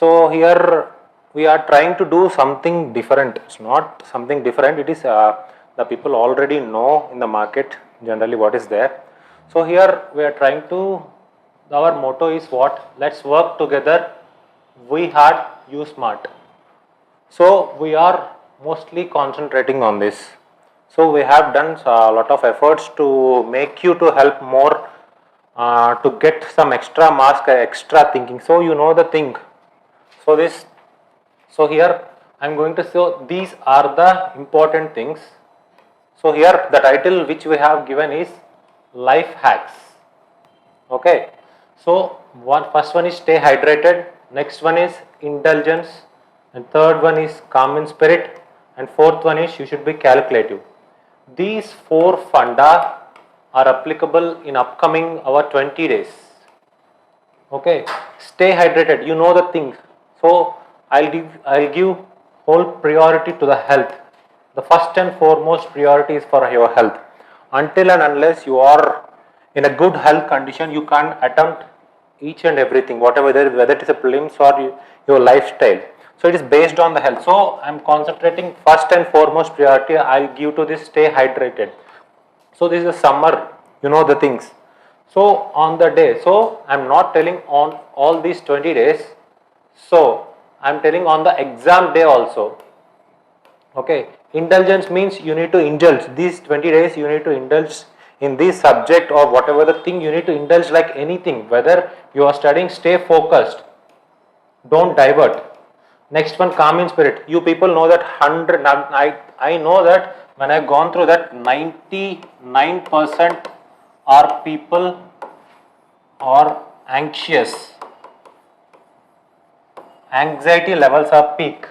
So here we are trying to do something different. It's not something different. It is the people already know in the market generally what is there. So here we are trying to, our motto is what? Let's work together. We hard, you smart. So we are mostly concentrating on this. So we have done a lot of efforts to make you to help more, to get some extra mask, extra thinking. So you know the thing. So here I am going to show these are the important things. So here the title which we have given is life hacks. Okay. So first one is stay hydrated, next one is indulgence, and third one is calm in spirit, and fourth one is you should be calculative. These four funda are applicable in upcoming our 20 days. Okay, stay hydrated. You know the thing. So I'll give whole priority to the health. The first and foremost priority is for your health. Until and unless you are in a good health condition, you can't attempt each and everything, whatever whether it is a prelims or your lifestyle. So it is based on the health. So I am concentrating first and foremost priority I'll give to this stay hydrated. So this is the summer, you know the things. So on the day, so I am not telling on all these 20 days. So I am telling on the exam day also. Okay, indulgence means you need to indulge these 20 days, you need to indulge in this subject or whatever the thing you need to indulge, like anything, whether you are studying, stay focused, don't divert. Next one, calm in spirit. You people know that 100, I know that when I have gone through that 99% are people are anxious. Anxiety levels are peak.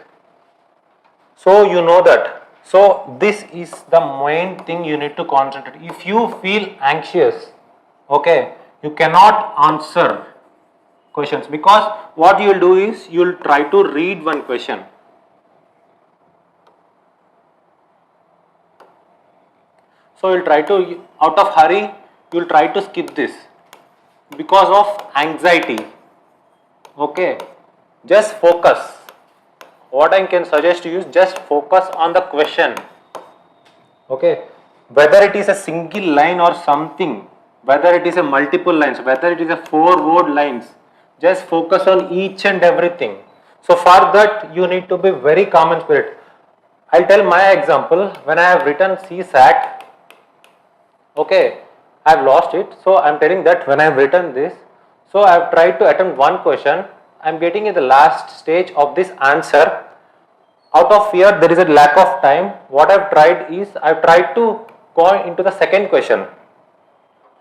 So you know that. So this is the main thing you need to concentrate. If you feel anxious, okay, you cannot answer questions, because what you will do is you will try to read one question. So you will try to, out of hurry, you will try to skip this because of anxiety. Okay, just focus. What I can suggest to you is just focus on the question. Okay, whether it is a single line or something, whether it is a multiple lines, whether it is a 4-word lines, just focus on each and everything. So for that you need to be very calm in spirit. I'll tell my example. When I have written CSAT, okay, I have lost it. So I am telling that when I have written this, so I have tried to attempt one question. I am getting in the last stage of this answer. Out of fear, there is a lack of time. What I have tried is, I have tried to go into the second question.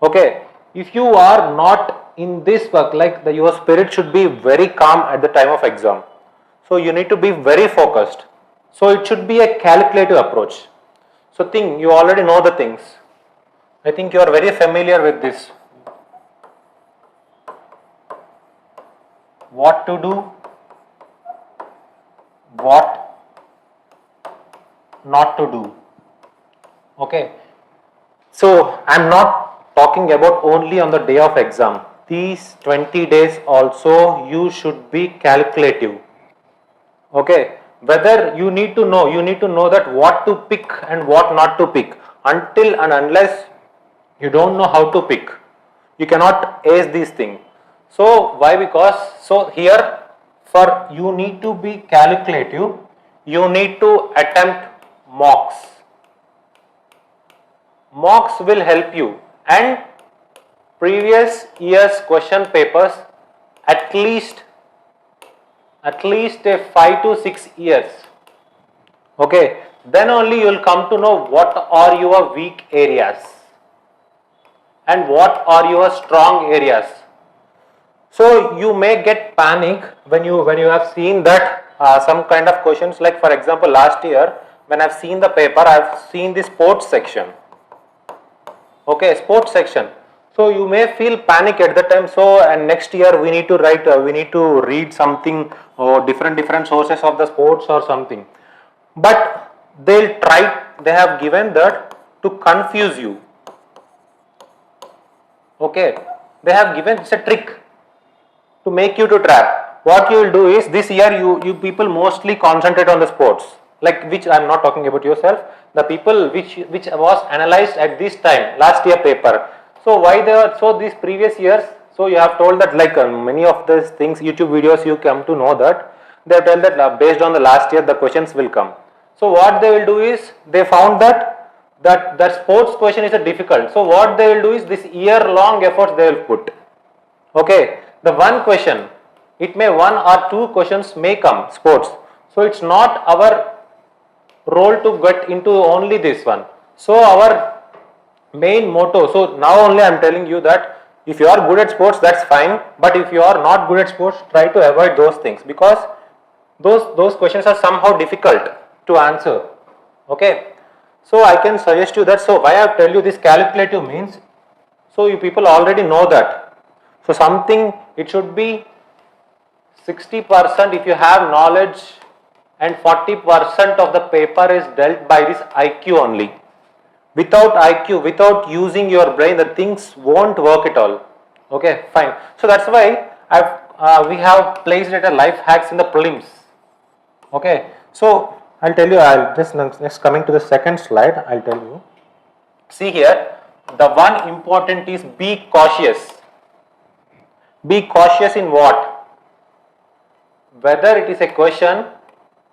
Okay, if you are not in this work, like your spirit should be very calm at the time of exam. So you need to be very focused. So it should be a calculative approach. So you already know the things. I think you are very familiar with this. What to do, what not to do. Okay. So I am not talking about only on the day of exam. These 20 days also you should be calculative. Okay. Whether you need to know that what to pick and what not to pick. Until and unless you don't know how to pick, you cannot ace these things. So why? Because so here for you need to be calculative, you need to attempt mocks. Mocks will help you, and previous year's question papers at least a 5 to 6 years. Okay, then only you will come to know what are your weak areas and what are your strong areas. So you may get panic when you have seen that some kind of questions, like for example last year when I have seen the paper, I have seen the sports section. Okay, sports section. So you may feel panic at the time. So and next year we need to write, we need to read something or different sources of the sports or something. But they have given that to confuse you. Okay, they have given, it's a trick to make you to trap. what you will do is, this year you people mostly concentrate on the sports, like, which I am not talking about yourself, the people which was analyzed at this time, last year paper. So why they were, so these previous years, so you have told that, like, many of these things, YouTube videos, you come to know that they tell that based on the last year the questions will come. So what they will do is, they found that sports question is a difficult. So what they will do is, this year long efforts they will put. Okay, the one question, it may one or two questions may come sports. So it's not our role to get into only this one. So our main motto, so now only I am telling you that if you are good at sports, that's fine, but if you are not good at sports, try to avoid those things, because those questions are somehow difficult to answer. Okay, so I can suggest you that. So why I tell you this calculative means, so you people already know that. So something, it should be 60% if you have knowledge, and 40% of the paper is dealt by this IQ only. Without IQ, without using your brain, the things won't work at all. Okay, fine. So that's why we have placed it as life hacks in the prelims. Okay, so I'll tell you, I'll just next coming to the second slide, I'll tell you. See here, the one important is be cautious. Be cautious in what? Whether it is a question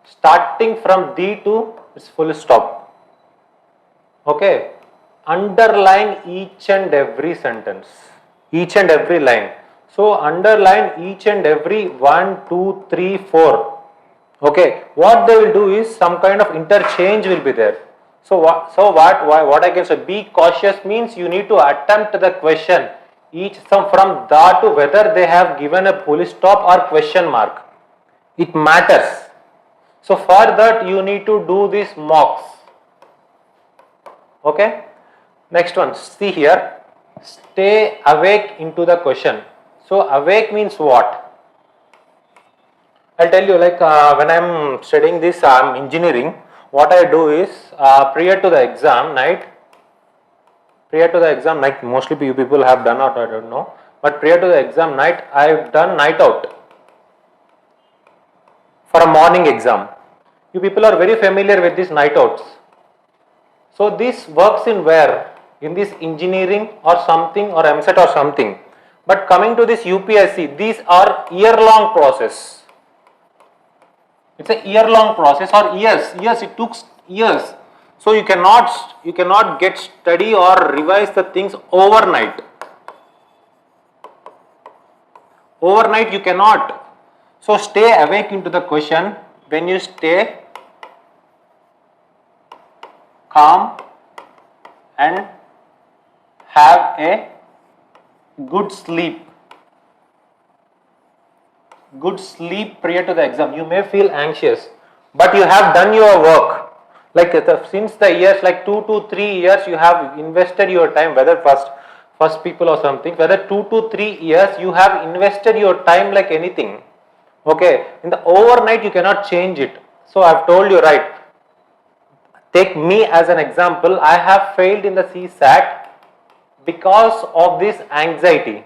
starting from D to its full stop. Okay, underline each and every sentence, each and every line. So underline each and every 1, 2, 3, 4. Okay, what they will do is, some kind of interchange will be there. So what I can say, be cautious means you need to attempt the question each from da to whether they have given a full stop or question mark. It matters. So for that you need to do these mocks. Okay. Next one, see here, stay awake into the question. So awake means what? I'll tell you, like, when I'm studying this engineering, what I do is, prior to the exam night, mostly you people have done or I don't know, but prior to the exam night, I've done night out for a morning exam. You people are very familiar with these night outs. So this works in where? In this engineering or something, or MSET or something. But coming to this UPSC, these are year-long process. It's a year-long process, or years. Yes, it took years. So you cannot get study or revise the things overnight. Overnight you cannot. So stay awake into the question. When you stay calm and have a good sleep. Good sleep prior to the exam. You may feel anxious, but you have done your work. Like since the years, like 2 to 3 years, you have invested your time, whether first people or something, whether 2 to 3 years, you have invested your time like anything. Okay, in the overnight you cannot change it. So I've told you, right, take me as an example. I have failed in the CSAT because of this anxiety.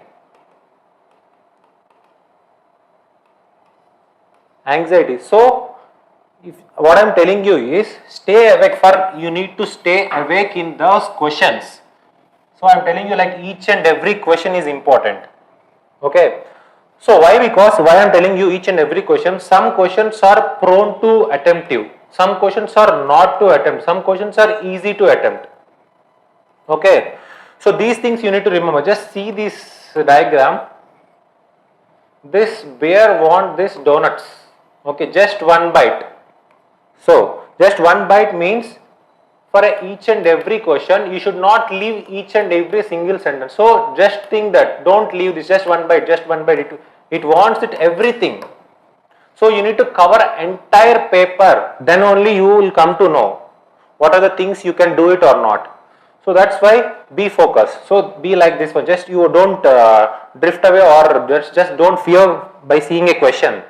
So what I'm telling you is, stay awake you need to stay awake in those questions. So I'm telling you, like, each and every question is important. Okay. So why I'm telling you each and every question? Some questions are prone to attemptive. Some questions are not to attempt. Some questions are easy to attempt. Okay. So these things you need to remember. Just see this diagram. This bear wants this donuts. Okay, just one bite. So just one bite means, for each and every question, you should not leave each and every single sentence. So just think that, don't leave this, just one bite. It wants it everything. So you need to cover entire paper, then only you will come to know what are the things you can do it or not. So that's why be focused. So be like this one, just you don't drift away, or just don't fear by seeing a question.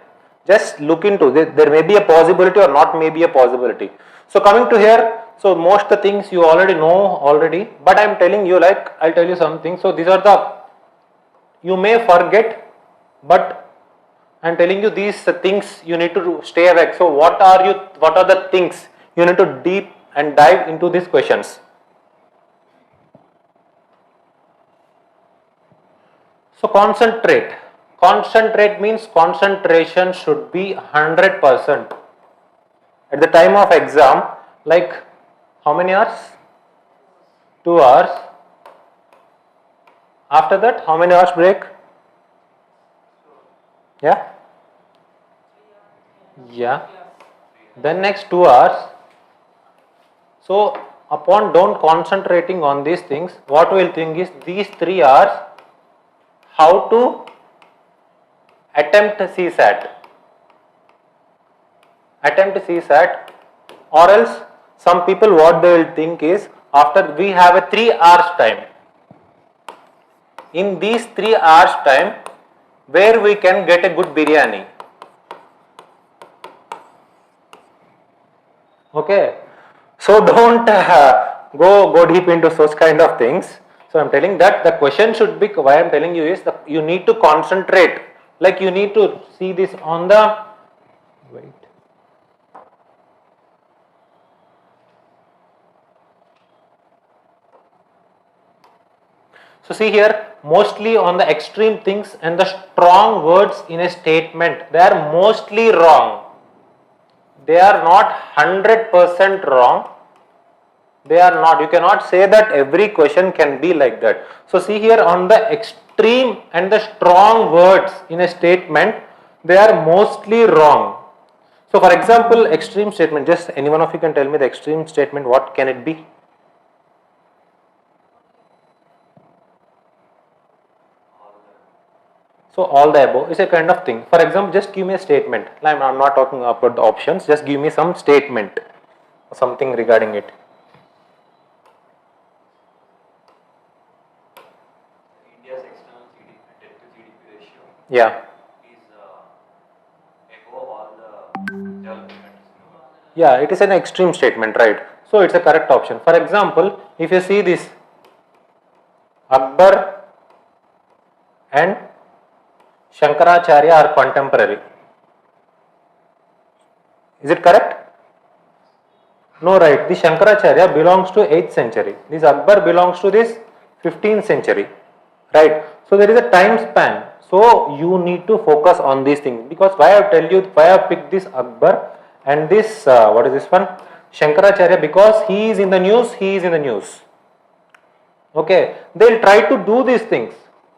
Just look into this. There may be a possibility or not may be a possibility. So coming to here, so most the things you already know but I am telling you, like, I'll tell you something. So these are the, you may forget, but I'm telling you these things you need to stay awake. So what are the things you need to deep and dive into these questions. So concentrate. Concentrate means concentration should be 100%. At the time of exam, like how many hours? 2 hours. After that, how many hours break? Yeah? Yeah. Then next 2 hours. So upon don't concentrating on these things, what we will think is these 3 hours, how to attempt CSAT. Attempt CSAT, or else some people what they will think is after we have a 3 hours time. In these 3 hours time, where we can get a good biryani. Okay, so don't go deep into such kind of things. So I'm telling that the question should be, why I'm telling you is that you need to concentrate, like you need to see this on the, wait. So see here, mostly on the extreme things and the strong words in a statement, they are mostly wrong. They are not 100% wrong. They are not. You cannot say that every question can be like that. So see here on the extreme and the strong words in a statement, they are mostly wrong. So for example, extreme statement, just any one of you can tell me the extreme statement, what can it be? So all the above is a kind of thing. For example, just give me a statement. I'm not talking about the options. Just give me some statement, something regarding it. India's external debt to GDP ratio. Yeah. Is above all the developing countries. Yeah, it is an extreme statement, right? So it's a correct option. For example, if you see this, Akbar and Shankaracharya are contemporary. Is it correct? No, right. This Shankaracharya belongs to 8th century. This Akbar belongs to this 15th century. Right. So there is a time span. So you need to focus on these things, because why I tell you, why I picked this Akbar and this what is this one, Shankaracharya, because he is in the news. He is in the news. Okay. They'll try to do these things,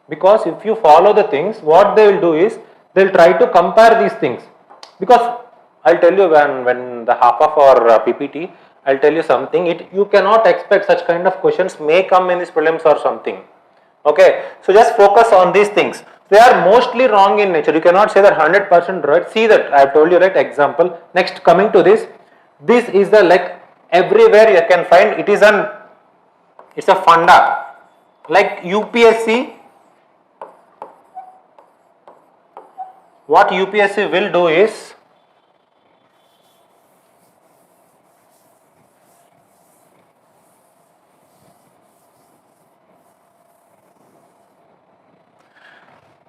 because if you follow the things, what they will do is they'll try to compare these things. Because I'll tell you, when the half of our PPT, I'll tell you something. You cannot expect such kind of questions may come in this prelims or something. Okay, so just focus on these things. They are mostly wrong in nature. You cannot say that 100% right. See that I have told you, right? Example. Next, coming to this is the, like, everywhere you can find it is it's a funda. Like UPSC, what UPSC will do is,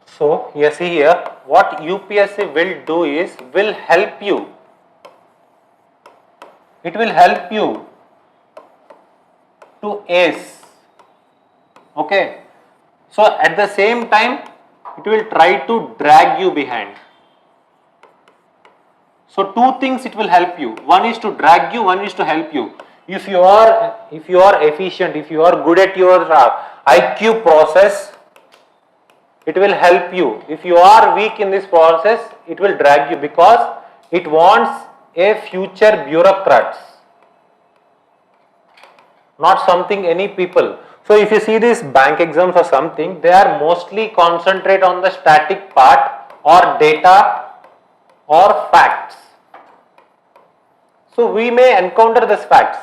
so you see here, what UPSC will do is, will help you. It will help you to ace. Okay. So at the same time, it will try to drag you behind. So two things it will help you. One is to drag you, one is to help you. If you are efficient, if you are good at your IQ process, it will help you. If you are weak in this process, it will drag you, because it wants a future bureaucrats, not something any people. So if you see these bank exams or something, they are mostly concentrate on the static part or data or facts. So we may encounter these facts.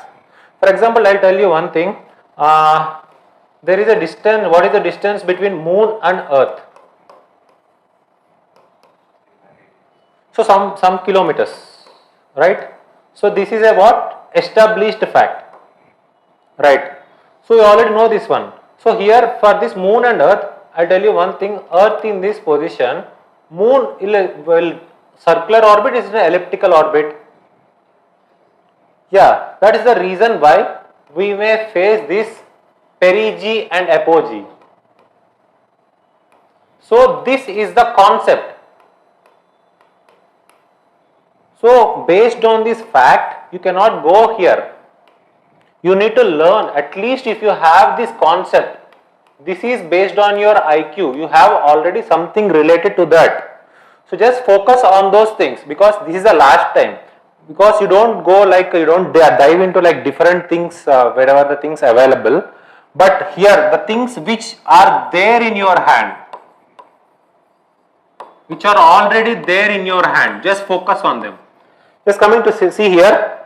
For example, I'll tell you one thing. There is a distance. What is the distance between moon and earth? So some kilometers, right? So this is a what? Established fact, right? So you already know this one. So here for this moon and earth, I'll tell you one thing. Earth in this position, Moon will circular orbit, is an elliptical orbit. Yeah, that is the reason why we may face this perigee and apogee. So this is the concept. So based on this fact, you cannot go here. You need to learn, at least if you have this concept. This is based on your IQ. You have already something related to that. So just focus on those things, because this is the last time. Because you don't go like, you don't dive into like different things wherever the things available. But here the things which are there in your hand, which are already there in your hand, just focus on them. Just coming to see here,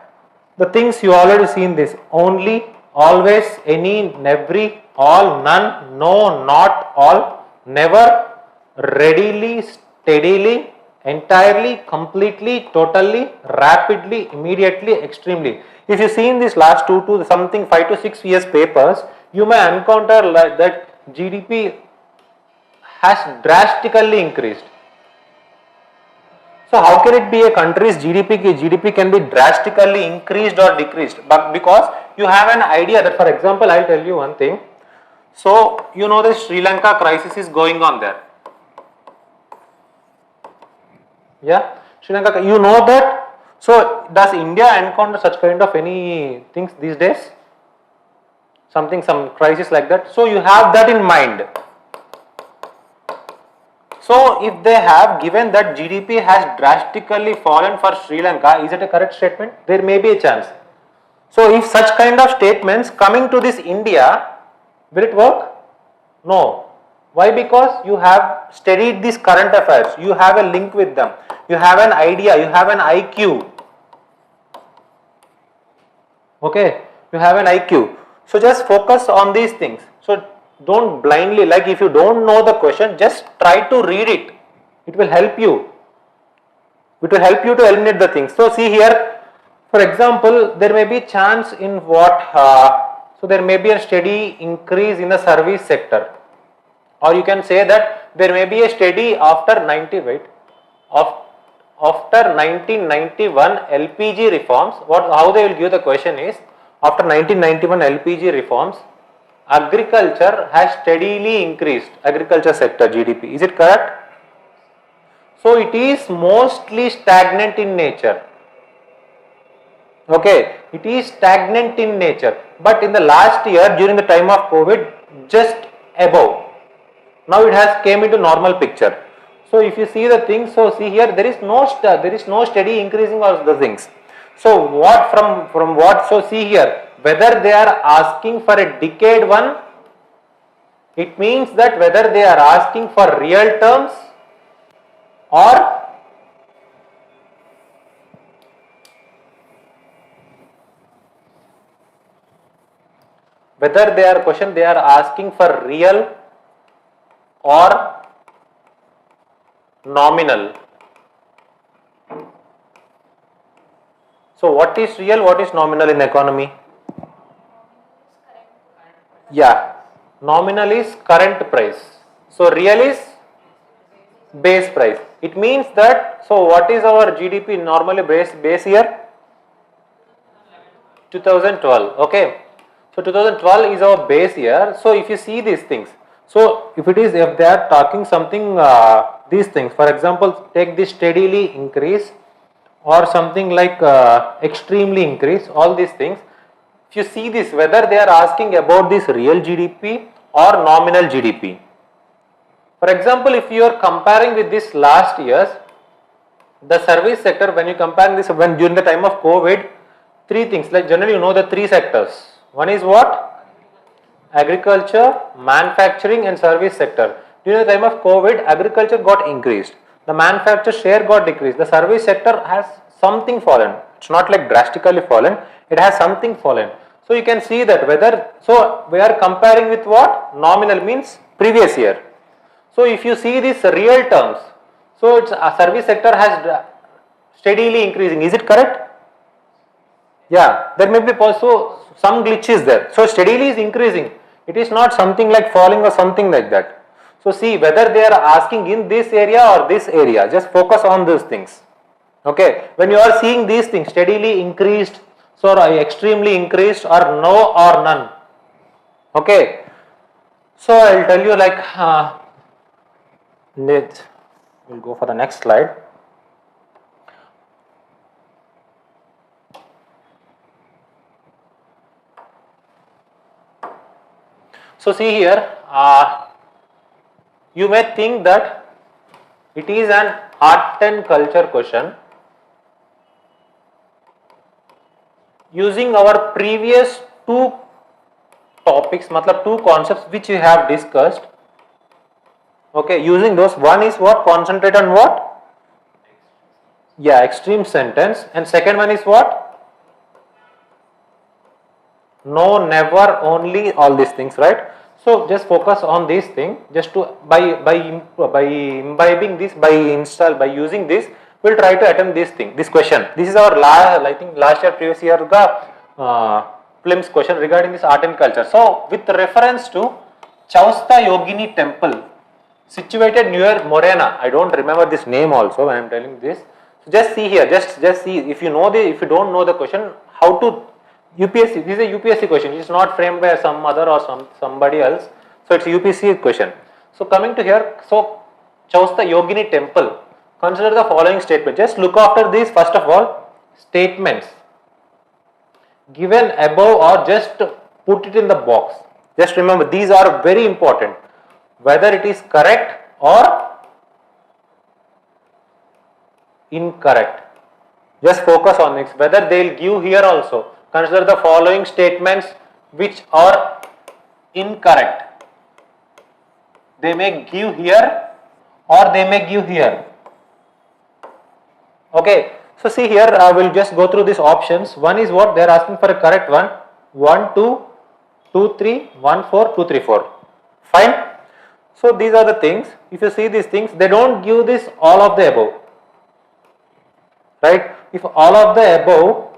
the things you already seen this: only, always, any, never, all, none, no, not, all, never, readily, steadily, entirely, completely, totally, rapidly, immediately, extremely. If you see in this last two to something 5 to 6 years papers, you may encounter like that GDP has drastically increased. So how can it be a country's GDP can be drastically increased or decreased? But because you have an idea that, for example, I'll tell you one thing. So you know the Sri Lanka crisis is going on there. Yeah, Sri Lanka, you know that. So does India encounter such kind of any things these days? Some crisis like that. So you have that in mind. So if they have given that GDP has drastically fallen for Sri Lanka, is it a correct statement? There may be a chance. So if such kind of statements coming to this India, will it work? No. Why? Because you have studied these current affairs, you have a link with them, you have an idea, you have an IQ. Okay, you have an IQ. So just focus on these things. So don't blindly, like if you don't know the question, just try to read it. It will help you. It will help you to eliminate the things. So see here, for example, there may be chance in what, so there may be a steady increase in the service sector. Or you can say that there may be a steady after 1991 LPG reforms. How they will give the question is, after 1991 LPG reforms, agriculture has steadily increased, agriculture sector GDP. Is it correct? So it is mostly stagnant in nature. Okay, it is stagnant in nature. But in the last year, during the time of COVID, just above. Now it has came into normal picture. So if you see the things, so see here, there is no steady increasing of the things. So what from what? So see here, whether they are asking for a decade one, it means that whether they are asking for real terms or whether they are asking for real or nominal. So what is real, what is nominal in economy? Yeah, nominal is current price. So real is base price. It means that, so what is our GDP normally base year? 2012. Okay. So 2012 is our base year. So if you see these things, so if they are talking something, these things, for example, take this steadily increase or something like extremely increase, all these things. If you see this, whether they are asking about this real GDP or nominal GDP. For example, if you are comparing with this last year's, the service sector, when you compare this, when during the time of COVID, three things, like generally you know the three sectors. One is what? Agriculture, manufacturing and service sector. During the time of COVID, agriculture got increased. The manufacture share got decreased. The service sector has something fallen. It's not like drastically fallen. It has something fallen. So you can see that whether, so we are comparing with what? Nominal means previous year. So if you see this real terms, so it's a service sector has steadily increasing. Is it correct? Yeah, there may be also some glitches there. So steadily is increasing. It is not something like falling or something like that. So see whether they are asking in this area or this area, just focus on these things. Okay, when you are seeing these things steadily increased, so extremely increased, or no or none. Okay, so I'll tell you like we'll go for the next slide. So see here, you may think that it is an art and culture question using our previous two topics, matlab two concepts which we have discussed. Okay, using those, one is what? Concentrate on what? Yeah, extreme sentence, and second one is what? No, never, only, all these things, right? So just focus on this thing. Just to by imbibing this, by using this, we'll try to attempt this thing, this question. This is our I think last year, previous year, the Prelims question regarding this art and culture. So with reference to Chausta Yogini temple, situated near Morena. I don't remember this name also when I am telling this. So just see here, just see if you know if you don't know the question, how to UPSC. This is a UPSC question. It is not framed by some other or somebody else. So it's a UPSC question. So coming to here, so Chausta Yogini temple. Consider the following statement. Just look after these first of all statements given above, or just put it in the box. Just remember these are very important. Whether it is correct or incorrect. Just focus on this. Whether they will give here also. Consider the following statements which are incorrect. They may give here or they may give here. Okay. So see here, I will just go through these options. One is what they are asking for a correct one. 1, 2, 2, 3, 1, 4, 2, 3, 4. Fine. So these are the things. If you see these things, they don't give this all of the above. Right? If all of the above,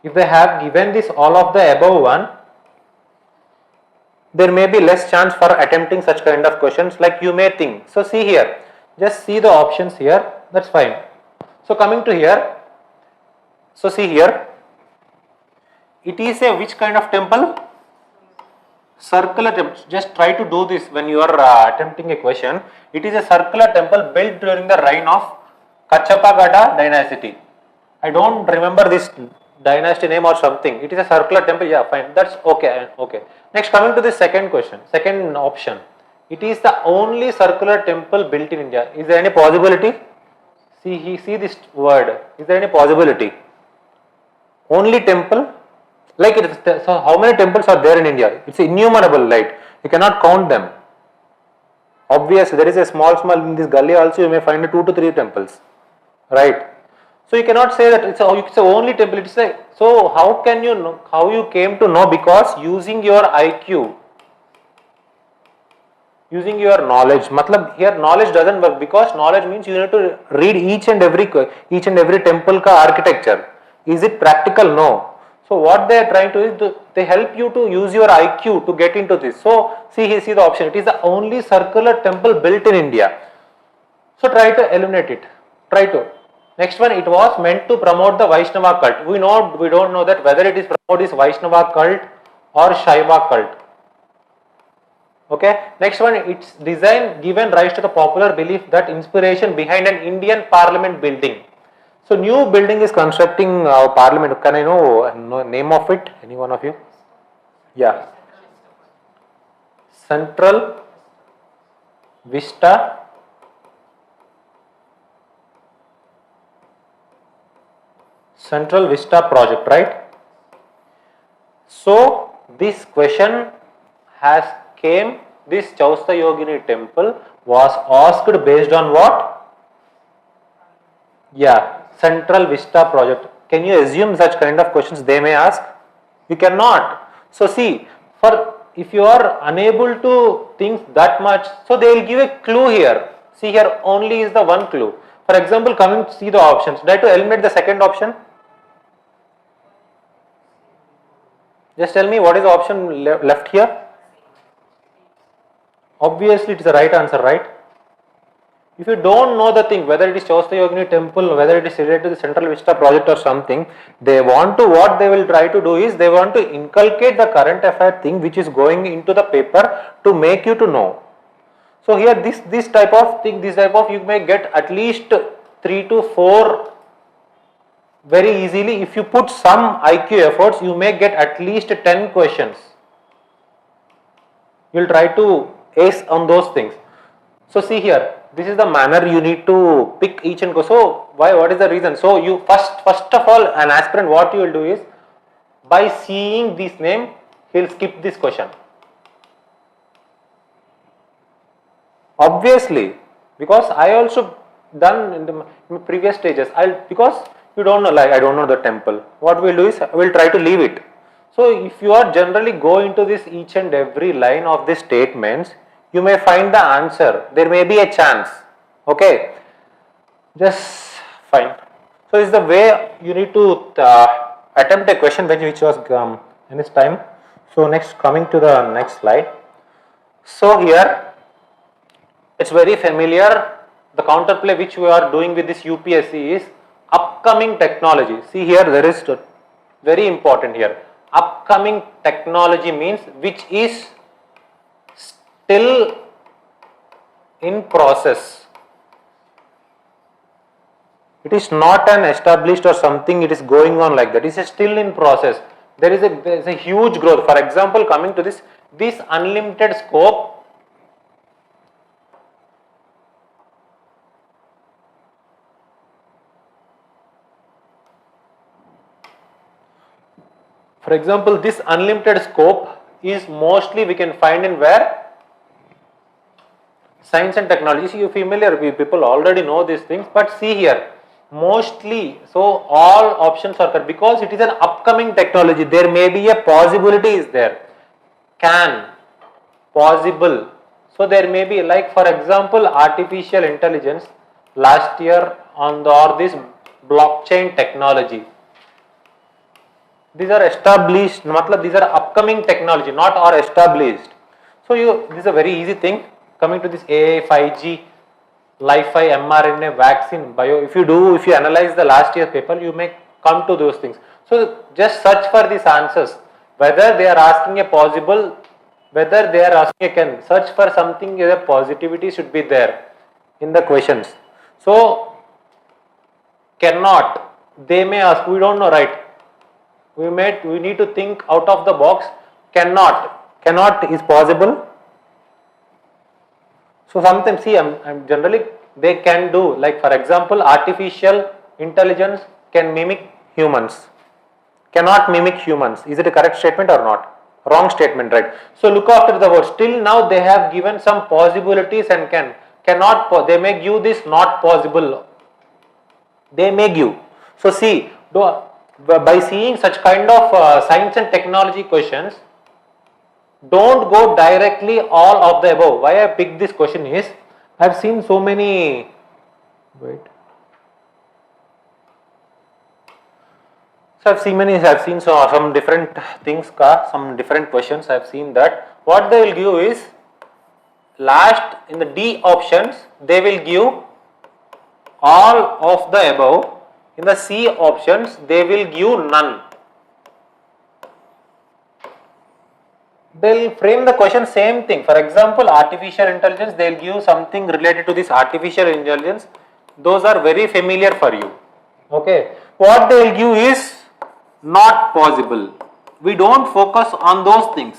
if they have given this all of the above one, there may be less chance for attempting such kind of questions like you may think. So see here, just see the options here, that's fine. So coming to here, so see here, it is a which kind of temple? Circular temple. Just try to do this when you are attempting a question. It is a circular temple built during the reign of Kachapagada dynasty. I don't remember this dynasty name or something. It is a circular temple. Yeah, fine. That's okay. Okay. Next, coming to the second question, second option. It is the only circular temple built in India. Is there any possibility? See this word. Is there any possibility? Only temple? Like it is, so how many temples are there in India? It's innumerable, right? You cannot count them. Obviously, there is a small in this gully also you may find 2 to 3 temples, right? So you cannot say that it's a only temple. It's like, so how can you know, how you came to know? Because using your IQ, using your knowledge. Matlab here knowledge doesn't work, because knowledge means you need to read each and every temple ka architecture. Is it practical? No. So what they are trying to do, they help you to use your IQ to get into this. So see the option. It is the only circular temple built in India. So try to eliminate it. Try to. Next one, it was meant to promote the Vaishnava cult. We don't know that whether it is promote this Vaishnava cult or Shaiva cult. Okay. Next one, its design given rise to the popular belief that inspiration behind an Indian parliament building. So new building is constructing our parliament. Can I know name of it? Any one of you? Yeah. Central Vista project, right? So this question has came, this Chausta Yogini temple was asked based on what? Yeah. Central Vista project. Can you assume such kind of questions they may ask? You cannot. So see, if you are unable to think that much, so they will give a clue here. See here, only is the one clue. For example, see the options. Try to eliminate the second option. Just tell me what is the option left here. Obviously it is the right answer, right? If you don't know the thing, whether it is Chostayogini temple, whether it is related to the Central Vista project or something, what they will try to do is they want to inculcate the current affair thing which is going into the paper to make you to know. So here this type of thing, you may get at least 3 to 4 very easily. If you put some IQ efforts, you may get at least 10 questions. You will try to ace on those things. So see here, this is the manner you need to pick each and go. So what is the reason? So you first of all, an aspirant, what you will do is, by seeing this name, he will skip this question. Obviously, because I also done in the previous stages. Because you don't know, like I don't know the temple. What we'll do is we'll try to leave it. So if you are generally go into this each and every line of the statements, you may find the answer. There may be a chance. Okay, just fine. So this is the way you need to attempt a question which was in this time. So next, coming to the next slide. So here it's very familiar. The counterplay which we are doing with this UPSC is upcoming technology. See here, there is very important here. Upcoming technology means which is still in process. It is not an established or something, it is going on like that. It is still in process. There is a huge growth. For example, coming to this unlimited scope. For example, this unlimited scope is mostly we can find in where? Science and technology. See, you familiar, people already know these things, but see here, mostly, so all options are correct because it is an upcoming technology. There may be a possibility is there. Can, possible. So there may be, like for example, artificial intelligence last year on this blockchain technology. These are established, these are upcoming technology, not are established. So this is a very easy thing. Coming to this AI, 5G, Li-Fi, mRNA, vaccine, bio. If you analyze the last year's paper, you may come to those things. So just search for these answers. Whether they are asking a possible, whether they are asking a can, search for something, the positivity should be there in the questions. So cannot, they may ask, we don't know, right? We need to think out of the box. Cannot is possible. So sometimes, see, I'm generally they can do, like for example, artificial intelligence can mimic humans. Cannot mimic humans. Is it a correct statement or not? Wrong statement, right? So look after the word. Still now they have given some possibilities and cannot. They may give this not possible. They may give. So see, by seeing such kind of science and technology questions, don't go directly all of the above. Why I picked this question is, I have seen so many, So I have seen some different things, some different questions. I have seen that what they will give is, last in the D options, they will give all of the above. In the C options, they will give none. They will frame the question same thing. For example, artificial intelligence, they will give something related to this artificial intelligence. Those are very familiar for you. Okay. What they will give is not possible. We don't focus on those things.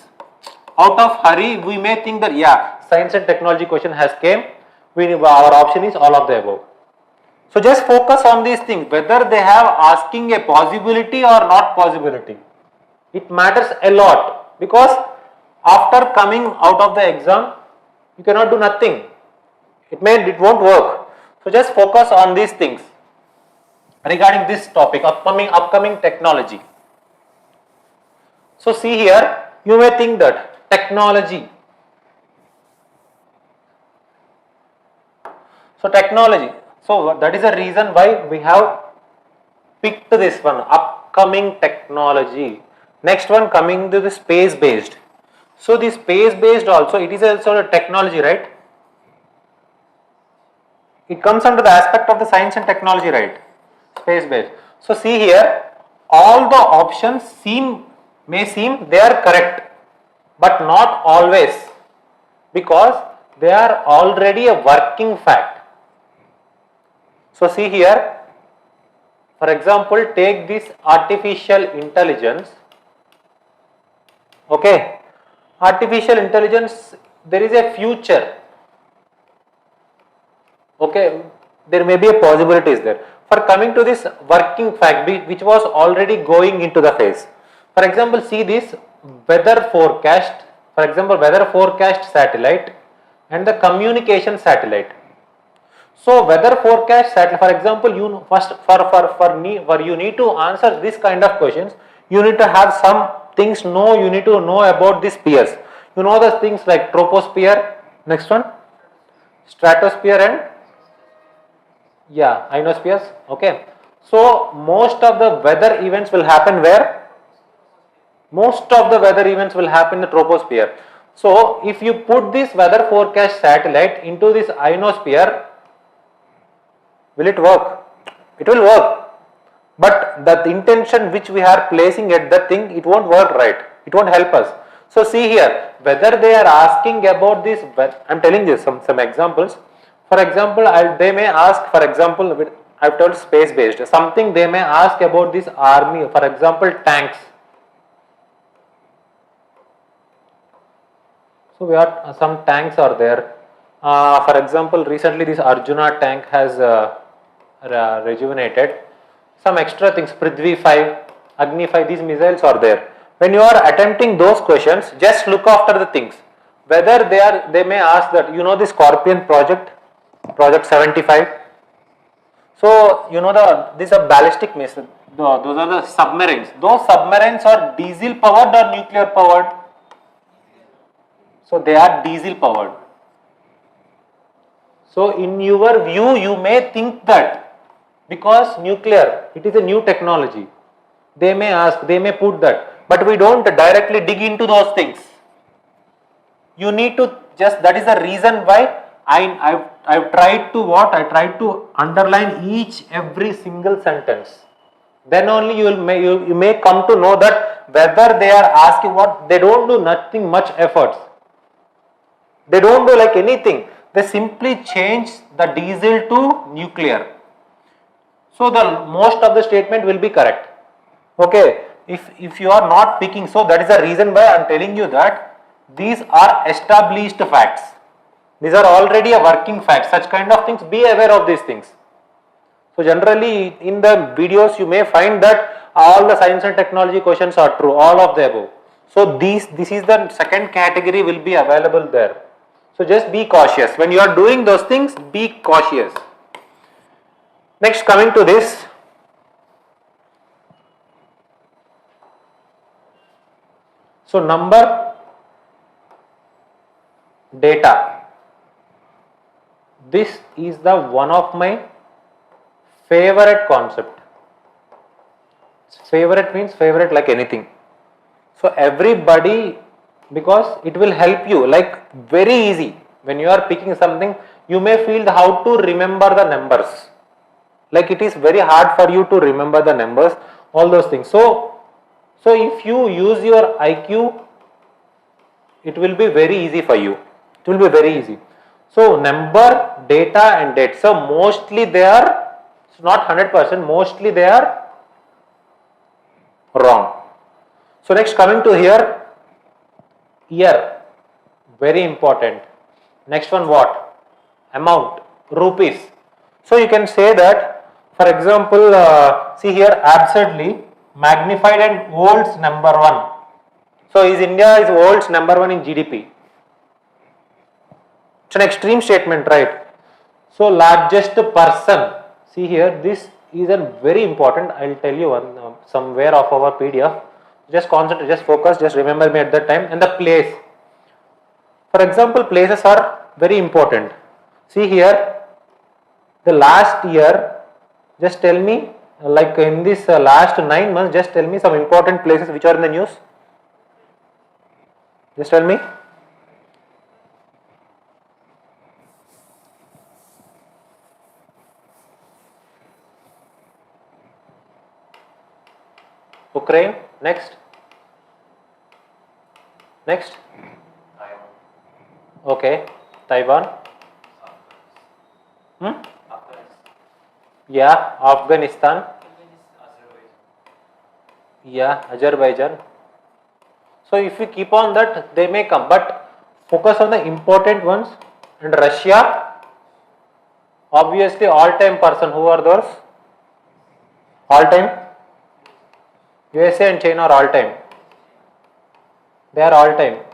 Out of hurry, we may think that science and technology question has came. Our option is all of the above. So just focus on these things, whether they have asking a possibility or not possibility. It matters a lot, because after coming out of the exam, you cannot do nothing. It won't work. So just focus on these things regarding this topic, upcoming technology. So see here, you may think that technology. So technology. So that is the reason why we have picked this one, upcoming technology. Next one, coming to the space based. So this space based also, it is also a technology, right? It comes under the aspect of the science and technology, right? Space based. So see here, all the options may seem they are correct, but not always, because they are already a working fact. So see here, for example, take this artificial intelligence. Okay, artificial intelligence, there is a future. Okay, there may be a possibility is there. For coming to this working fact which was already going into the phase. For example, see this weather forecast, for example, weather forecast satellite and the communication satellite. So weather forecast satellite, for example, you know, first for you need to answer this kind of questions, you need to have some things know, you need to know about the spheres. You know the things like troposphere, next one, stratosphere and yeah, ionospheres. Okay. So most of the weather events will happen where? Most of the weather events will happen in the troposphere. So if you put this weather forecast satellite into this ionosphere, will it work? It will work. But the intention which we are placing at the thing, it won't work right. It won't help us. So see here, whether they are asking about this, I am telling you some examples. For example, they may ask, for example, I have told space based, something they may ask about this army, for example, tanks. So we are, some tanks are there. For example, recently this Arjuna tank has rejuvenated. Some extra things, Prithvi 5, Agni 5, these missiles are there. When you are attempting those questions, just look after the things. Whether they may ask that, you know, the Scorpion project 75. So you know these are ballistic missiles. Those are the submarines. Those submarines are diesel powered or nuclear powered. So they are diesel powered. So in your view, you may think that because nuclear, it is a new technology. They may ask, they may put that, but we don't directly dig into those things. You need to just, that is the reason why I've tried to what? I tried to underline each every single sentence. Then only you may come to know that whether they are asking what, they don't do nothing much efforts. They don't do like anything. They simply change the diesel to nuclear. So the most of the statement will be correct. Okay. If you are not picking, so that is the reason why I am telling you that these are established facts. These are already a working fact. Such kind of things, be aware of these things. So generally in the videos you may find that all the science and technology questions are true, all of the above. So this is the second category will be available there. So just be cautious. When you are doing those things, be cautious. Next, coming to this. So number, data. This is the one of my favorite concept. Favorite means favorite like anything. So everybody, because it will help you like very easy. When you are picking something, you may feel how to remember the numbers. Like it is very hard for you to remember the numbers, all those things. So if you use your IQ, it will be very easy for you. It will be very easy. So number, data and date. So mostly they are, it's not 100%, mostly they are wrong. So next, coming to here, year, very important. Next one what? Amount, rupees. So you can say that, for example, see here, absurdly magnified and world's number one. So is India is world's number one in GDP. It's an extreme statement, right? So largest person. See here, this is a very important. I'll tell you one somewhere of our PDF. Just concentrate, just focus, just remember me at that time. And the place. For example, places are very important. See here, the last year, just tell me, like in this last 9 months, just tell me some important places which are in the news. Just tell me. Ukraine. Next. Next. Taiwan. Okay. Taiwan. Afghanistan. Yeah. Afghanistan. Azerbaijan. Yeah. Azerbaijan. So if we keep on that, they may come, but focus on the important ones. And Russia, obviously all-time person. Who are those? All-time. USA and China are all-time. They are all-time.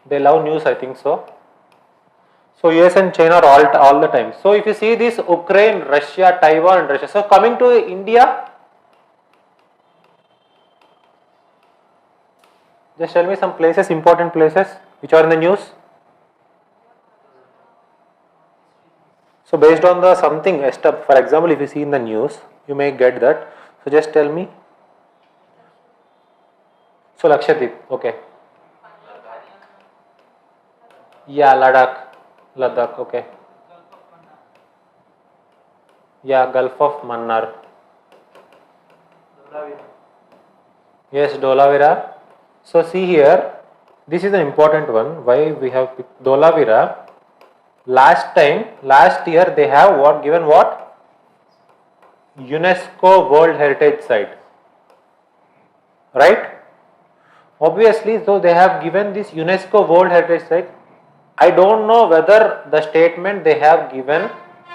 They love news, I think so. So US and China are all the time. So if you see this Ukraine, Russia, Taiwan, and Russia. So coming to India, just tell me some places, important places which are in the news. So based on the something, for example, if you see in the news, you may get that. So just tell me. So Lakshadweep, okay. Yeah, Ladakh, okay. Yeah, Gulf of Mannar. Yes, Dolavira. So see here, this is an important one. Why we have picked Dolavira? Last year they have what given what? UNESCO World Heritage Site. Right? Obviously, so they have given this UNESCO World Heritage Site. I don't know whether the statement they have given,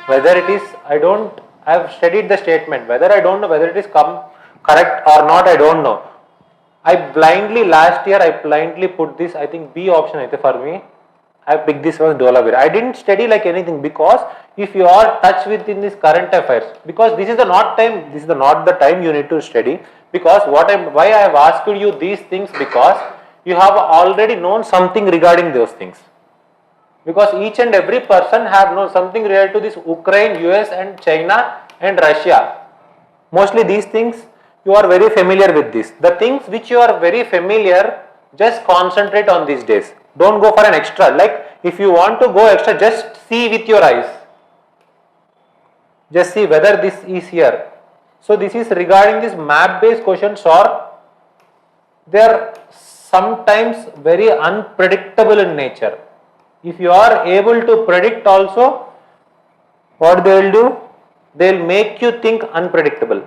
whether it is, I have studied the statement, whether I don't know whether it is correct or not, I don't know. Last year I blindly put this, I think B option for me. I picked this one Dolavira. I didn't study like anything, because if you are touch with in this current affairs, because this is the not the time you need to study, because why I have asked you these things, because you have already known something regarding those things. Because each and every person have known something related to this Ukraine, US and China and Russia. Mostly these things you are very familiar with this. The things which you are very familiar, just concentrate on these days. Don't go for an extra. Like if you want to go extra, just see with your eyes. Just see whether this is here. So this is regarding this map based questions, or they are sometimes very unpredictable in nature. If you are able to predict also, what they will do? They will make you think unpredictable.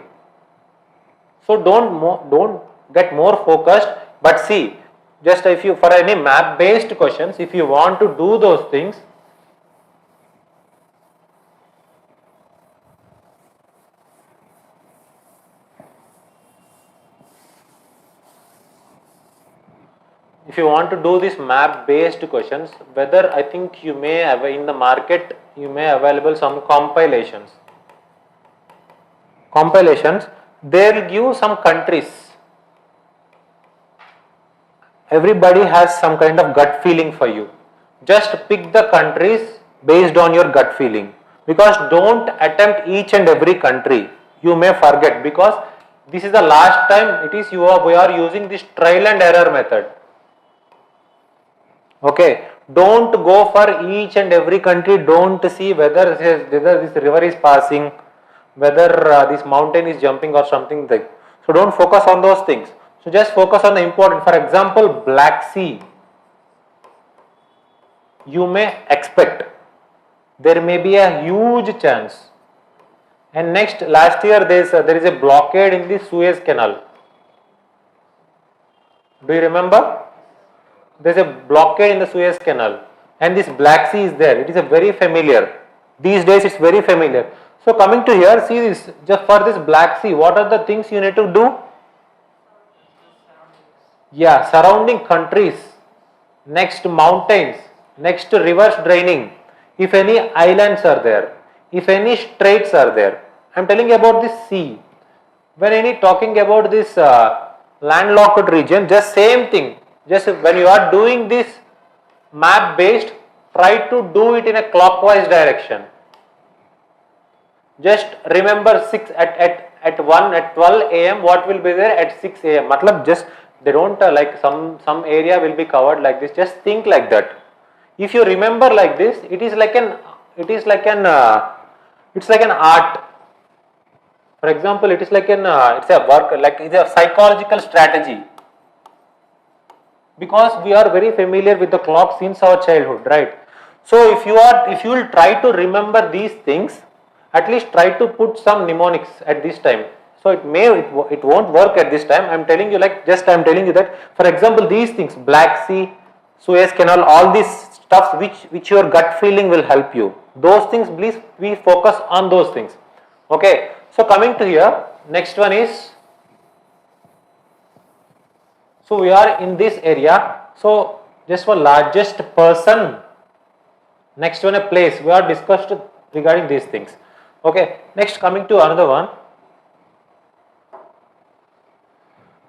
So don't get more focused, but see, just if you for any map based questions, if you want to do those things, if you want to do this map based questions, whether I think you may have in the market, you may available some compilations, they will give some countries. Everybody has some kind of gut feeling for you. Just pick the countries based on your gut feeling, because don't attempt each and every country. You may forget, because this is the last time we are using this trial and error method. Okay, don't go for each and every country. Don't see whether this river is passing, whether this mountain is jumping or something like. So don't focus on those things. So just focus on the important. For example, Black Sea. You may expect there may be a huge chance. And next, last year there is a blockade in the Suez Canal. Do you remember? There is a blockade in the Suez Canal, and this Black Sea is there. It is a very familiar. These days it's very familiar. So coming to here, see this, just for this Black Sea, what are the things you need to do? Yeah, surrounding countries, next mountains, next rivers draining, if any islands are there, if any straits are there. I am telling about this sea. When any talking about this landlocked region, just same thing. Just when you are doing this map based, try to do it in a clockwise direction. Just remember 6 at 1 at 12 am, what will be there at 6 am. Matlab just They don't like some area will be covered like this. Just think like that. If you remember like this, it is like an it's like an art. For example, it is like it's a work, like it's a psychological strategy, because we are very familiar with the clock since our childhood, right? So if you will try to remember these things, at least try to put some mnemonics at this time. So it won't work at this time. I'm telling you, like, just I'm telling you that, for example, these things, Black Sea, Suez Canal, all these stuffs which your gut feeling will help you. Those things, please we focus on those things. Okay. So coming to here, next one is, so we are in this area. So just for largest person, next one a place, we are discussed regarding these things. Okay, next coming to another one.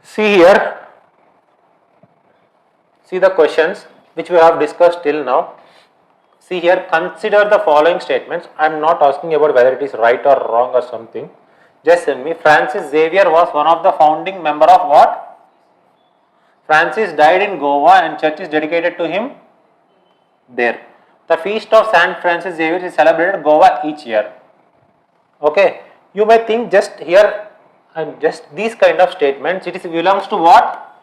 See here, see the questions which we have discussed till now. See here, consider the following statements. I am not asking about whether it is right or wrong or something. Just tell me, Francis Xavier was one of the founding member of what? Francis died in Goa and church is dedicated to him there. The feast of Saint Francis Xavier is celebrated in Goa each year. Okay, you may think just here and just these kind of statements, it belongs to what?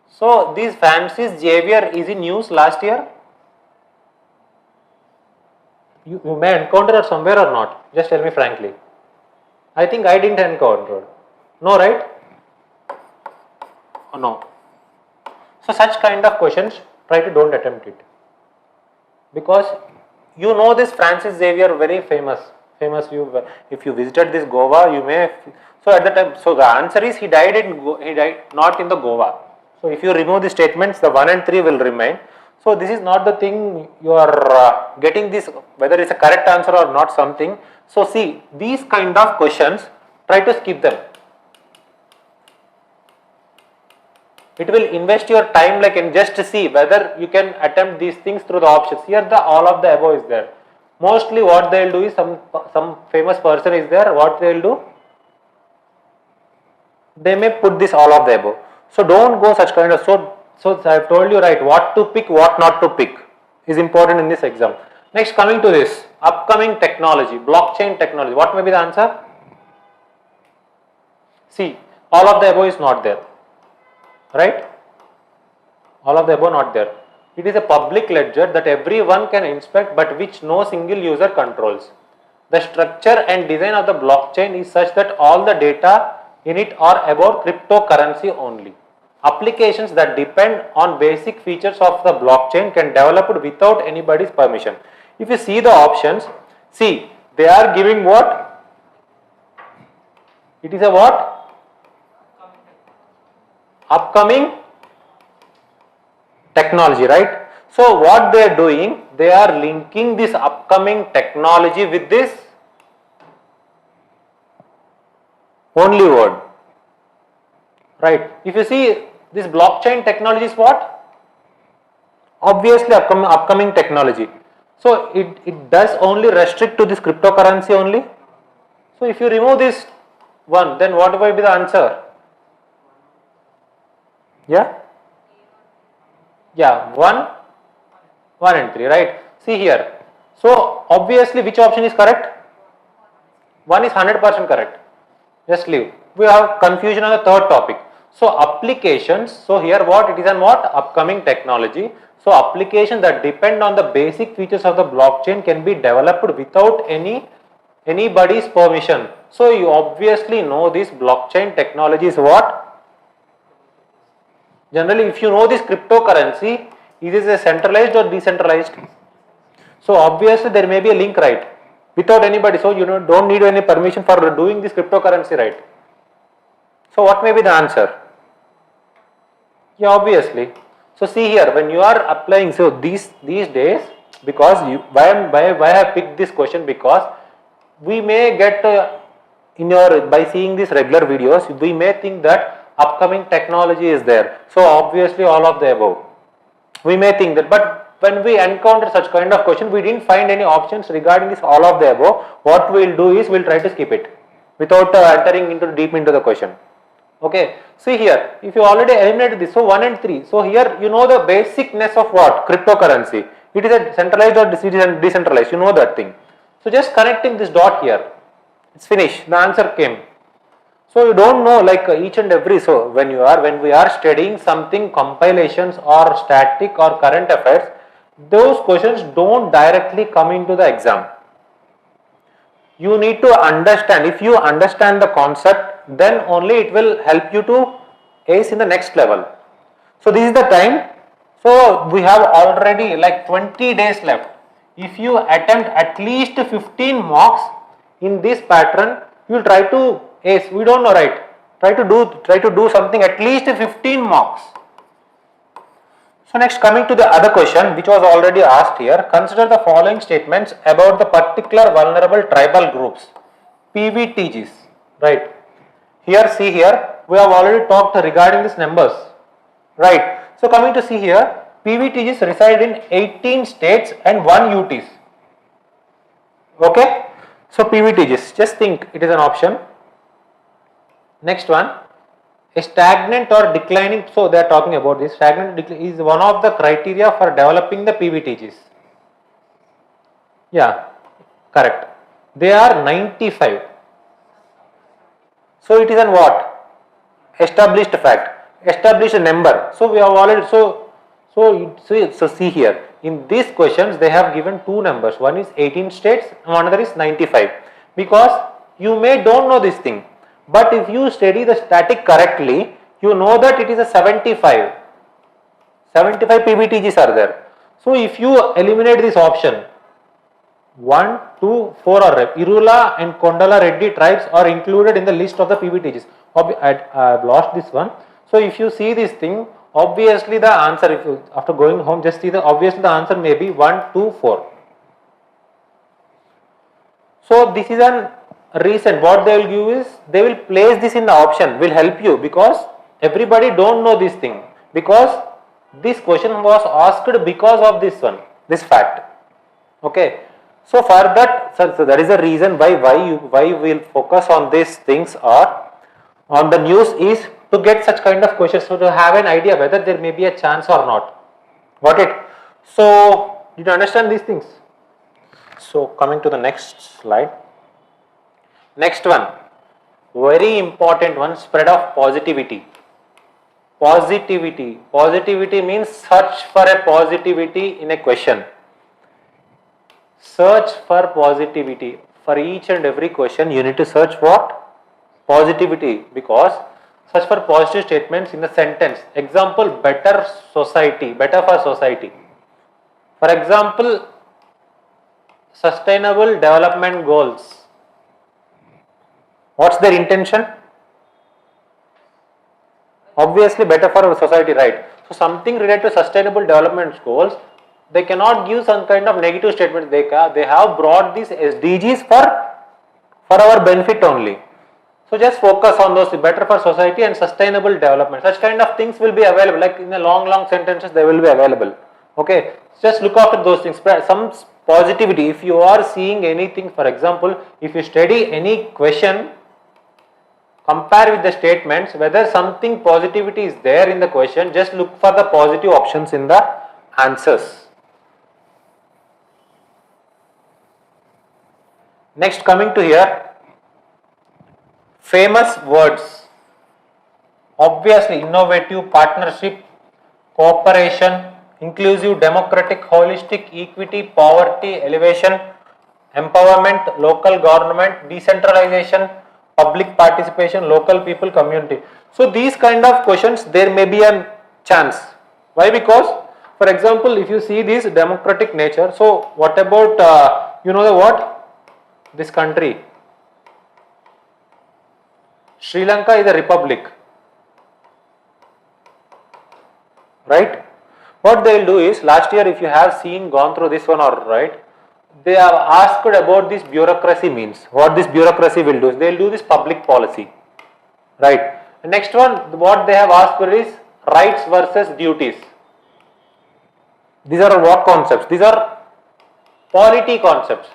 So this Francis Xavier is in news last year. You may encounter it somewhere or not. Just tell me frankly. I think I didn't encounter. No, right? Oh, no. So such kind of questions, try to don't attempt it, because you know this Francis Xavier very famous. You, if you visited this Goa, you may. So at the time, so the answer is he died not in the Goa. So if you remove the statements, the 1 and 3 will remain. So this is not the thing you are getting this, whether it's a correct answer or not something. So see, these kind of questions, try to skip them. It will invest your time, like, and just see whether you can attempt these things through the options. Here the all of the above is there. Mostly what they will do is some famous person is there. What they will do? They may put this all of the above. So don't go such kind of, so I have told you, right, what to pick, what not to pick is important in this exam. Next, coming to this upcoming technology, blockchain technology. What may be the answer? See, all of the above is not there, right? All of the above not there. It is a public ledger that everyone can inspect, but which no single user controls. The structure and design of the blockchain is such that all the data in it are about cryptocurrency only. Applications that depend on basic features of the blockchain can develop it without anybody's permission. If you see the options, see, they are giving what? It is a what? Upcoming technology, right? So what they are doing, they are linking this upcoming technology with this only word, right? If you see, this blockchain technology is what? Obviously upcoming technology. So it does only restrict to this cryptocurrency only. So if you remove this one, then what will be the answer? Yeah? Yeah, 1 and 3, right? See here. So obviously which option is correct? 1 is 100% correct. Just leave. We have confusion on the third topic. So applications, so here what it is and what? Upcoming technology. So applications that depend on the basic features of the blockchain can be developed without anybody's permission. So you obviously know this blockchain technology is what? Generally, if you know this cryptocurrency, is it a centralized or decentralized? So obviously there may be a link, right? Without anybody, so you don't need any permission for doing this cryptocurrency, right? So what may be the answer? Yeah, obviously. So see here, when you are applying, so these days, because why I have picked this question, because we may get by seeing these regular videos, we may think that upcoming technology is there. So obviously all of the above. We may think that, but when we encounter such kind of question, we didn't find any options regarding this all of the above. What we will do is we will try to skip it without entering deep into the question. Okay, see here, if you already eliminated this, so 1 and 3, so here you know the basicness of what? Cryptocurrency. It is a centralized or decentralized, you know that thing. So just connecting this dot here, it's finished, the answer came. So you don't know like each and every, so when we are studying something compilations or static or current affairs, those questions don't directly come into the exam. You need to understand, if you understand the concept, then only it will help you to ace in the next level. So this is the time, so we have already like 20 days left. If you attempt at least 15 mocks in this pattern, you will try to ace, we don't know, right? Try to do something at least 15 mocks. So next, coming to the other question which was already asked here, consider the following statements about the particular vulnerable tribal groups, PVTGs, right? Here, see here, we have already talked regarding these numbers, right? So coming to see here, PVTGs reside in 18 states and 1 UTs, okay? So PVTGs, just think it is an option. Next one, a stagnant or declining, so they are talking about this, stagnant is one of the criteria for developing the PVTGs. Yeah, correct. They are 95. So it is an what? Established fact, established number. So we have already, so see here, in these questions they have given two numbers, one is 18 states and another is 95, because you may don't know this thing. But if you study the static correctly, you know that it is a 75 PBTGs are there. So if you eliminate this option, 1, 2, 4 are Irula and Kondala Reddy tribes are included in the list of the PBTGs. I've lost this one. So if you see this thing, obviously the answer, if you after going home just see the, obviously the answer may be 1, 2, 4. So this is an reason, what they will give is, they will place this in the option, will help you, because everybody don't know this thing, because this question was asked because of this one, this fact, okay. So for that, so that is the reason why we will focus on these things or on the news, is to get such kind of questions, so to have an idea whether there may be a chance or not. Got it? So did you understand these things? So coming to the next slide. Next one, very important one, spread of positivity. Positivity means search for a positivity in a question. Search for positivity. For each and every question you need to search what? Positivity, because search for positive statements in the sentence. Example, better society, better for society. For example, sustainable development goals. What's their intention? Obviously better for our society, right? So something related to sustainable development goals, they cannot give some kind of negative statement. They have brought these SDGs for our benefit only. So just focus on those, better for society and sustainable development. Such kind of things will be available, like in the long sentences they will be available. Okay, just look after those things. Some positivity, if you are seeing anything, for example, if you study any question, compare with the statements, whether something positivity is there in the question, just look for the positive options in the answers. Next, coming to here, famous words. Obviously, innovative, partnership, cooperation, inclusive, democratic, holistic, equity, poverty, elevation, empowerment, local government, decentralization, public participation, local people, community. So these kind of questions, there may be a chance. Why? Because, for example, if you see this democratic nature, so what about, you know the what? This country, Sri Lanka is a republic, right? What they will do is, last year if you have gone through this one, or right, they have asked about this bureaucracy means. What this bureaucracy will do is, they will do this public policy, right? The next one, what they have asked for is rights versus duties. These are what concepts? These are polity concepts.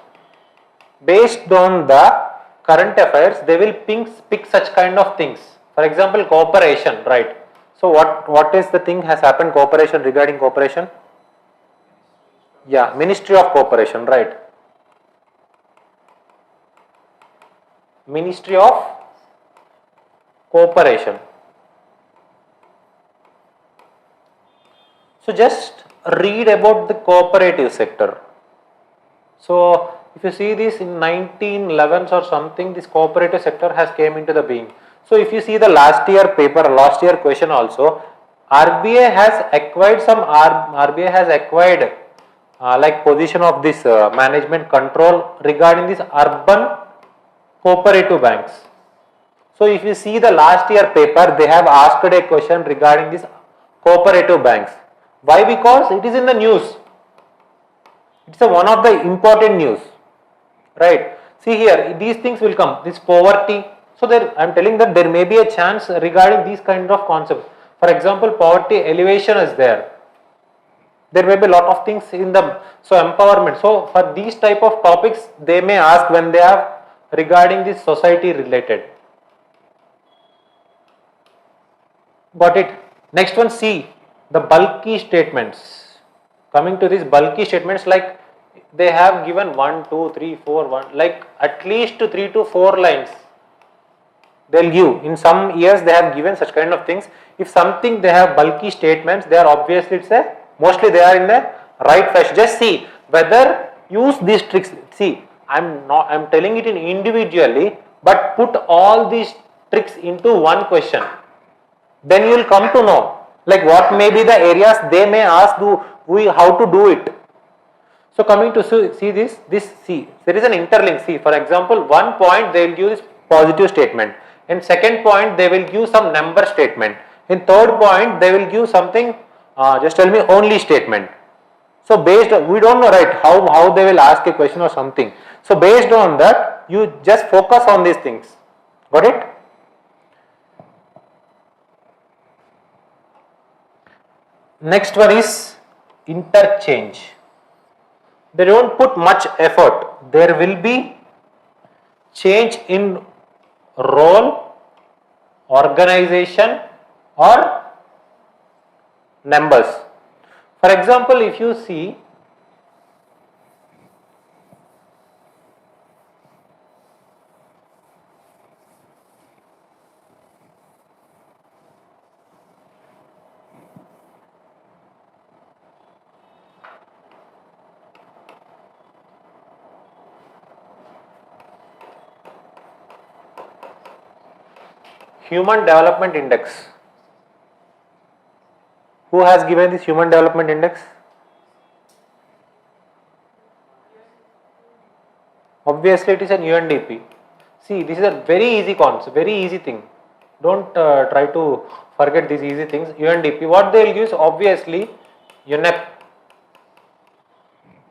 Based on the current affairs, they will pick such kind of things. For example, cooperation, right? So what is the thing has happened? Cooperation, regarding cooperation? Yeah, Ministry of Cooperation, right? Ministry of Cooperation. So just read about the cooperative sector. So if you see this in 1911s or something, this cooperative sector has came into the being. So if you see the last year paper, last year question also, RBI has acquired RBI has acquired like position of this management control regarding this urban cooperative banks. So if you see the last year paper, they have asked a question regarding this cooperative banks. Why? Because it is in the news. It's one of the important news, right? See here, these things will come. This poverty. So there, I am telling that there may be a chance regarding these kind of concepts. For example, poverty elevation is there. There may be a lot of things in the empowerment. So for these type of topics, they may ask when they are regarding this society related. Got it? Next one, see the bulky statements. Coming to these bulky statements, like they have given 1, 2, 3, 4, 1, like at least 3 to 4 lines. They'll give. In some years they have given such kind of things. If something they have bulky statements, they are obviously mostly they are in the right fashion. Just see whether use these tricks. See, I'm telling it in individually, but put all these tricks into one question. Then you will come to know like what may be the areas they may ask how to do it. So coming to see this see, there is an interlink. See, for example, one point they will give this positive statement. In second point they will give some number statement. In third point they will give something just tell me only statement. So based on, we don't know, right, how they will ask a question or something. So based on that you just focus on these things. Got it? Next one is interchange. They don't put much effort. There will be change in role, organization or numbers. For example, if you see Human Development Index. Who has given this Human Development Index? Obviously it is an UNDP. See, this is a very easy concept, very easy thing. Don't try to forget these easy things. UNDP, what they will use, obviously UNEP.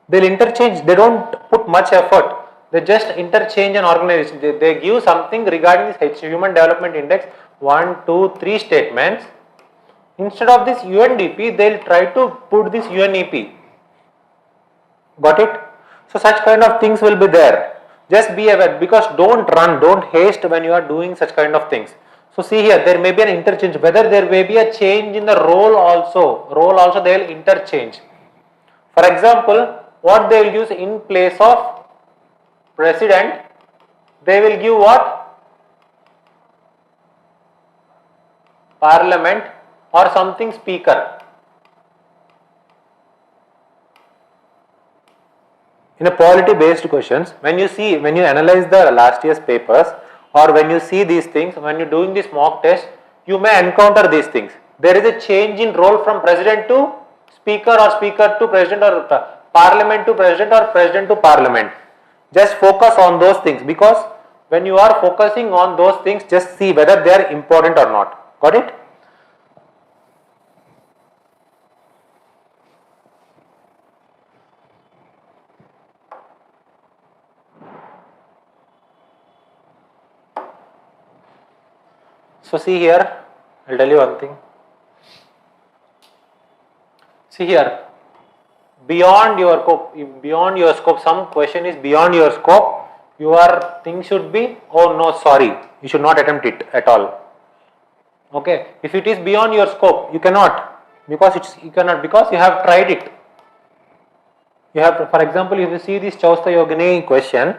They will interchange, they don't put much effort. They just interchange an organization. They give something regarding this Human Development Index, 1, 2, 3 statements. Instead of this UNDP, they will try to put this UNEP. Got it? So such kind of things will be there. Just be aware, because don't run, don't haste when you are doing such kind of things. So see here, there may be an interchange, whether there may be a change in the role also they will interchange. For example, what they will use in place of president, they will give what? Parliament or something speaker. In a polity based questions, when you analyze the last year's papers or when you see these things, when you are doing this mock test, you may encounter these things. There is a change in role from president to speaker or speaker to president or parliament to president or president to parliament. Just focus on those things, because when you are focusing on those things, just see whether they are important or not. Got it? So see here, I will tell you one thing. See here, beyond your scope, some question is beyond your scope, your thing should be, oh no, sorry, you should not attempt it at all. Okay, if it is beyond your scope, you cannot, because you have tried it. You have to, for example, if you see this Chausta Yogini question,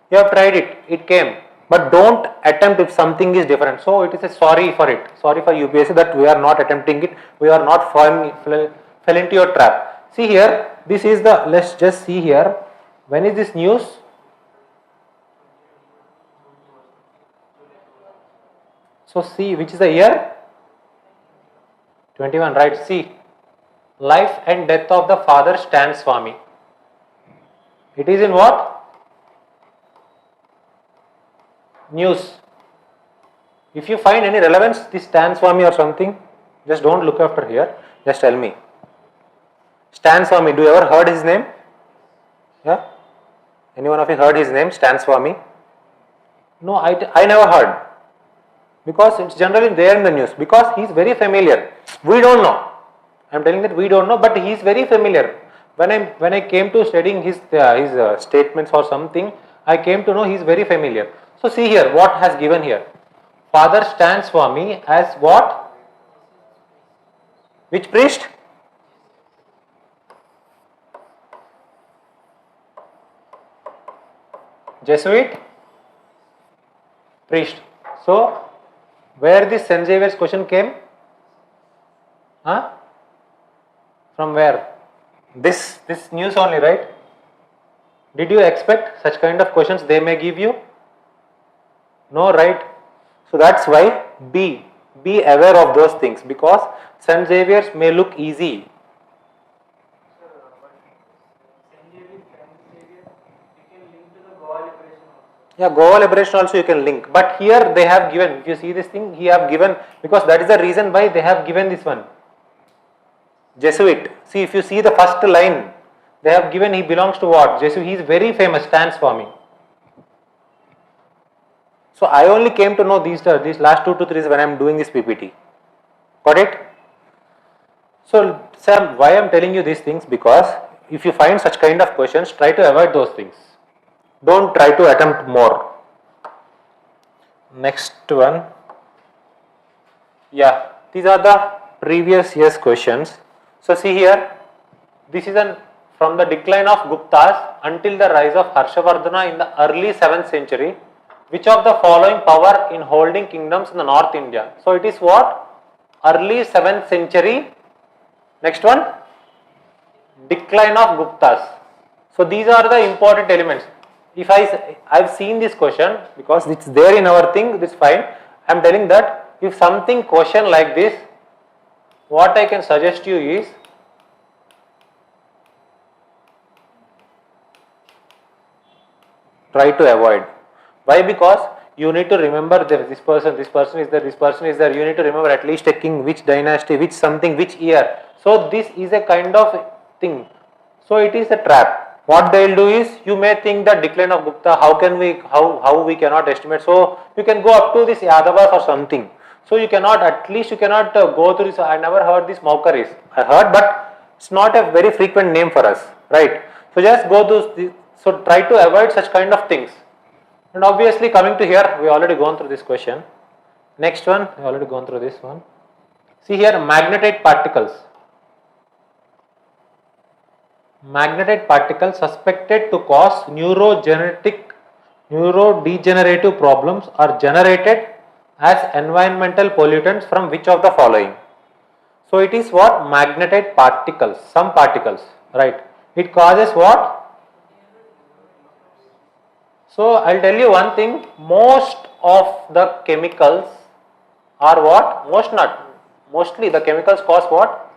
you have tried it, it came, but don't attempt if something is different. So it is a sorry for it, sorry for UPSC that we are not attempting it, we are not fell into your trap. See here, this is the, let's just see here, when is this news? So see, which is the year? 21, right? See, life and death of the father Stan Swami. It is in what? News. If you find any relevance, this Stan Swami or something, just don't look after here, just tell me. Stan Swami, do you ever heard his name? Yeah? Anyone of you heard his name, Stan Swami? No, I never heard. Because it's generally there in the news, because he is very familiar. We don't know. I am telling that we don't know, but he is very familiar. When I came to studying his statements or something, I came to know he is very familiar. So see here, what has given here? Father Stan Swami as what? Which priest? Jesuit priest. So where this St. Xavier's question came? Huh? From where? This news only, right? Did you expect such kind of questions they may give you? No, right? So that's why be aware of those things, because St. Xavier's may look easy. Yeah, Goa liberation also you can link, but here they have given, if you see this thing, he have given, because that is the reason why they have given this one. Jesuit. See, if you see the first line, they have given he belongs to what? Jesuit. He is very famous, Stan Swami. So I only came to know these last 2 to 3 when I am doing this PPT. Got it? So, Sam, why I am telling you these things? Because if you find such kind of questions, try to avoid those things. Don't try to attempt more. Next one. Yeah, these are the previous year's questions. So see here, this is from the decline of Guptas until the rise of Harshavardhana in the early 7th century. Which of the following power in holding kingdoms in the North India? So it is what? Early 7th century. Next one, decline of Guptas. So these are the important elements. If I've seen this question, because it's there in our thing, it's fine. I'm telling that if something question like this, what I can suggest you is, try to avoid. Why? Because you need to remember this person is there, this person is there. You need to remember at least a king, which dynasty, which something, which year. So this is a kind of thing. So it is a trap. What they will do is, you may think that decline of Gupta, how we cannot estimate. So you can go up to this Yadavas or something. So you cannot, at least you cannot go through this. I never heard this Maukaris. I heard, but it's not a very frequent name for us, right? So just go to, so try to avoid such kind of things. And obviously coming to here, we already gone through this question. Next one, we already gone through this one. See here, magnetite particles. Magnetite particles suspected to cause neurodegenerative problems are generated as environmental pollutants from which of the following? So it is what? Magnetite particles, some particles, right? It causes what? So I'll tell you one thing, most of the chemicals are what? Mostly the chemicals cause what?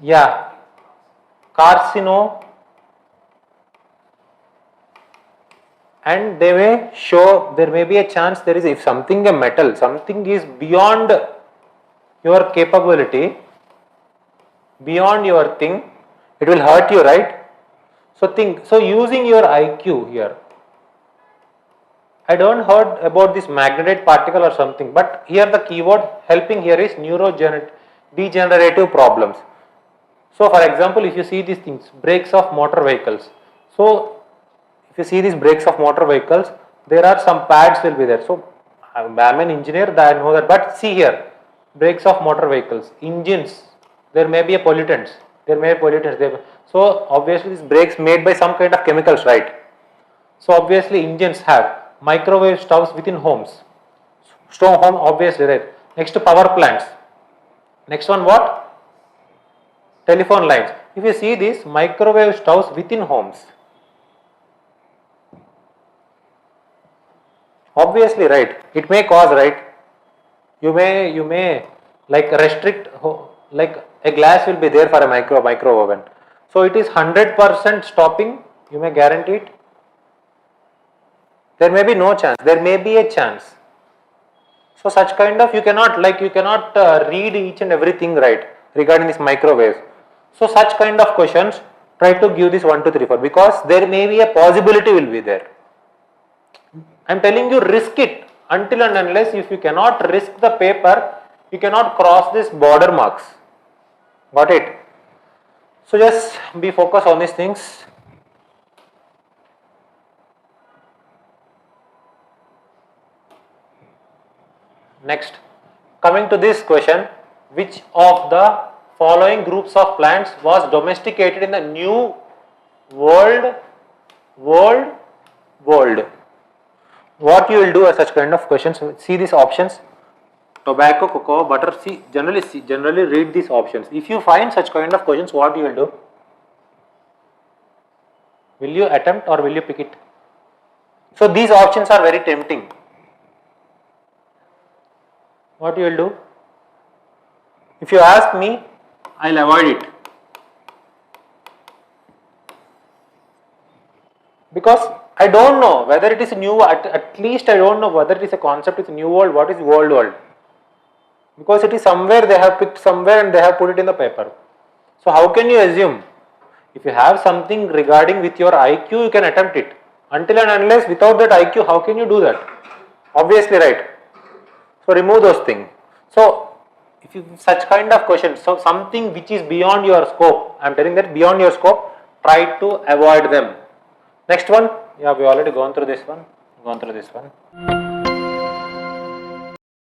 Yeah, carcino, and they may show, there may be a chance, there is, if something a metal, something is beyond your capability, beyond your thing, it will hurt you, right? So using your IQ here, I don't heard about this magnetite particle or something, but here the keyword helping here is neurodegenerative problems. So for example, if you see these things, brakes of motor vehicles. So if you see these brakes of motor vehicles, there are some pads will be there. So I'm an engineer, that I know that. But see here, brakes of motor vehicles, engines, there may be a pollutants. There may be pollutants. So obviously, these brakes made by some kind of chemicals, right? So obviously, engines have microwave stoves within homes. Stone home, obviously, right? Next to power plants. Next one, what? Telephone lines. If you see these microwave stoves within homes, obviously, right? It may cause, right? You may like restrict, like a glass will be there for a micro oven. So it is 100% stopping. You may guarantee it. There may be no chance. There may be a chance. So such kind of you cannot read each and everything right regarding this microwaves. So such kind of questions try to give this 1, 2, 3, 4 because there may be a possibility will be there. I am telling you risk it until and unless if you cannot risk the paper, you cannot cross this border marks. Got it? So just be focused on these things. Next, coming to this question, which of the following groups of plants was domesticated in the new world? What you will do as such kind of questions? See these options: tobacco, cocoa, butter. Generally read these options. If you find such kind of questions, what you will do? Will you attempt or will you pick it? So these options are very tempting. What you will do? If you ask me, I'll avoid it. Because I don't know whether it is new, at least I don't know whether it is a concept, it's new world, what is world. Because it is somewhere they have picked somewhere and they have put it in the paper. So how can you assume? If you have something regarding with your IQ, you can attempt it. Until and unless without that IQ, how can you do that? Obviously, right. So remove those things. So if you such kind of questions, so something which is beyond your scope, I am telling that beyond your scope, try to avoid them. Next one, yeah, we already gone through this one.